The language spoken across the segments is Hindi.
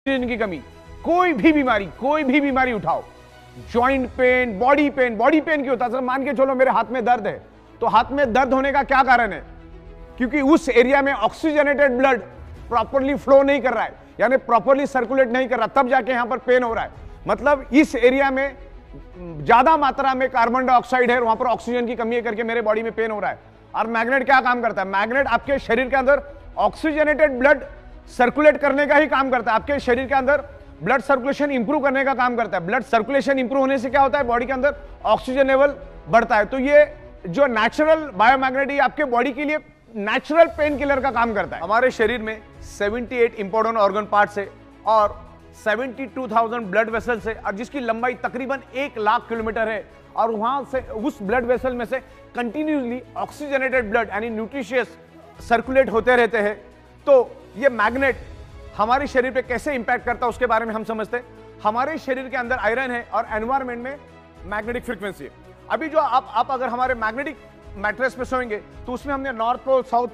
ऑक्सीजन की कमी, कोई भी बीमारी उठाओ, जॉइंट पेन, बॉडी पेन क्यों होता है? मान के चलो मेरे हाथ में दर्द है, तो हाथ में दर्द होने का क्या कारण है? क्योंकि उस एरिया में ऑक्सीजनेटेड ब्लड प्रॉपरली फ्लो नहीं कर रहा है, यानी प्रॉपरली सर्कुलेट नहीं कर रहा, तब जाके यहां पर पेन हो रहा है। मतलब इस एरिया में ज्यादा मात्रा में कार्बन डाइऑक्साइड है, वहां पर ऑक्सीजन की कमी है करके मेरे बॉडी में पेन हो रहा है। और मैग्नेट क्या काम करता है? मैग्नेट आपके शरीर के अंदर ऑक्सीजनेटेड ब्लड सर्कुलेट करने का ही काम करता है, आपके शरीर के अंदर ब्लड सर्कुलेशन इंप्रूव करने का काम करता है। ब्लड सर्कुलेशन इंप्रूव होने से क्या होता है? बॉडी के अंदर ऑक्सीजन लेवल बढ़ता है। तो ये जो नेचुरल बायोमैग्नेट, ये आपके बॉडी के लिए नेचुरल पेन किलर का काम करता है। हमारे शरीर में 78 इंपॉर्टेंट ऑर्गन पार्ट्स है और 72,000 ब्लड वेसल्स है, और जिसकी लंबाई तकरीबन 1 लाख किलोमीटर है। और वहां से उस ब्लड वेसल में से कंटिन्यूसली ऑक्सीजनेटेड ब्लड यानी न्यूट्रिशियस सर्कुलेट होते रहते हैं। तो ये मैग्नेट हमारे शरीर पे कैसे इंपैक्ट करता है उसके बारे में हम समझते हैं। हमारे शरीर के अंदर आयरन है और एनवायरमेंट में मैग्नेटिक फ्रीक्वेंसी है। अभी जो आप अगर हमारे मैग्नेटिक मैट्रेस पे सोएंगे तो उसमें हमने north pole south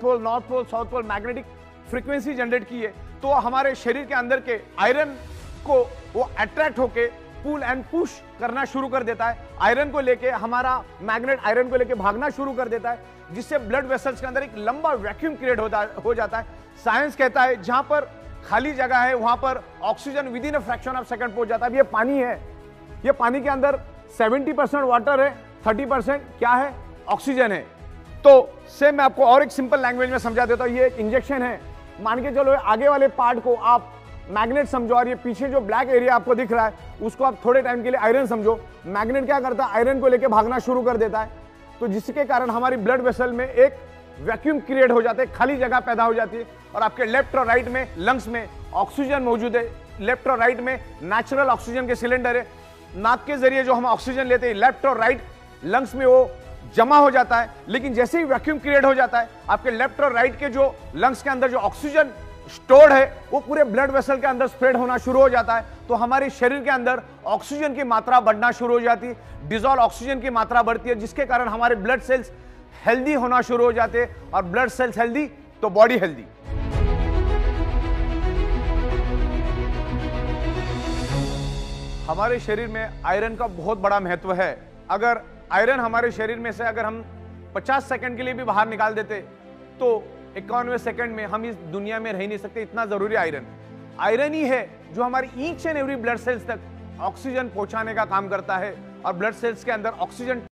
pole magnetic frequency generate की है। तो हमारे शरीर के अंदर के आयरन को वो अट्रैक्ट होके पुल एंड पुश करना शुरू कर देता है। आयरन को लेके हमारा मैग्नेट आयरन को लेके भागना शुरू कर देता है, जिससे ब्लड वेसल्स के अंदर एक लंबा वैक्यूम क्रिएट हो जाता है। साइंस कहता है जहां पर खाली जगह है वहां पर oxygen with in a fraction of second पहुंच जाता है। अब ये पानी है, ये पानी के अंदर 70% वाटर है, 30% क्या है? ऑक्सीजन है। तो से मैं आपको और एक सिंपल लैंग्वेज में समझा देता हूं। ये एक इंजेक्शन है, मान के चलो आगे वाले पार्ट को आप मैग्नेट समझो, और ये पीछे जो ब्लैक एरिया आपको दिख रहा है उसको आप थोड़े टाइम के लिए आयरन समझो। मैग्नेट क्या करता है? आयरन को लेकर भागना शुरू कर देता है, तो जिसके कारण हमारी ब्लड वेसल में एक वैक्यूम क्रिएट हो जाते हैं, खाली जगह पैदा हो जाती है। और आपके लेफ्ट और राइट में लंग्स में ऑक्सीजन मौजूद है, लेफ्ट और राइट में नेचुरल ऑक्सीजन के सिलेंडर है। नाक के जरिए जो हम ऑक्सीजन लेते हैं लेफ्ट और राइट लंग्स में वो जमा हो जाता है, लेकिन जैसे ही वैक्यूम क्रिएट हो जाता है आपके लेफ्ट और राइट के जो लंग्स के अंदर जो ऑक्सीजन स्टोर्ड है वो पूरे ब्लड वेसल के अंदर स्प्रेड होना शुरू हो जाता है। तो हमारे शरीर के अंदर ऑक्सीजन की मात्रा बढ़ना शुरू हो जाती है, डिसॉल्व ऑक्सीजन की मात्रा बढ़ती है, जिसके कारण हमारे ब्लड सेल्स हेल्दी होना शुरू हो जाते हैं, और ब्लड सेल्स हेल्दी तो बॉडी हेल्दी। हमारे शरीर में आयरन का बहुत बड़ा महत्व है। अगर आयरन हमारे शरीर में से अगर हम 50 सेकंड के लिए भी बाहर निकाल देते तो 51वें सेकंड में हम इस दुनिया में रह नहीं सकते, इतना जरूरी आयरन ही है जो हमारी each and every blood cells तक ऑक्सीजन पहुंचाने का काम करता है, और ब्लड सेल्स के अंदर ऑक्सीजन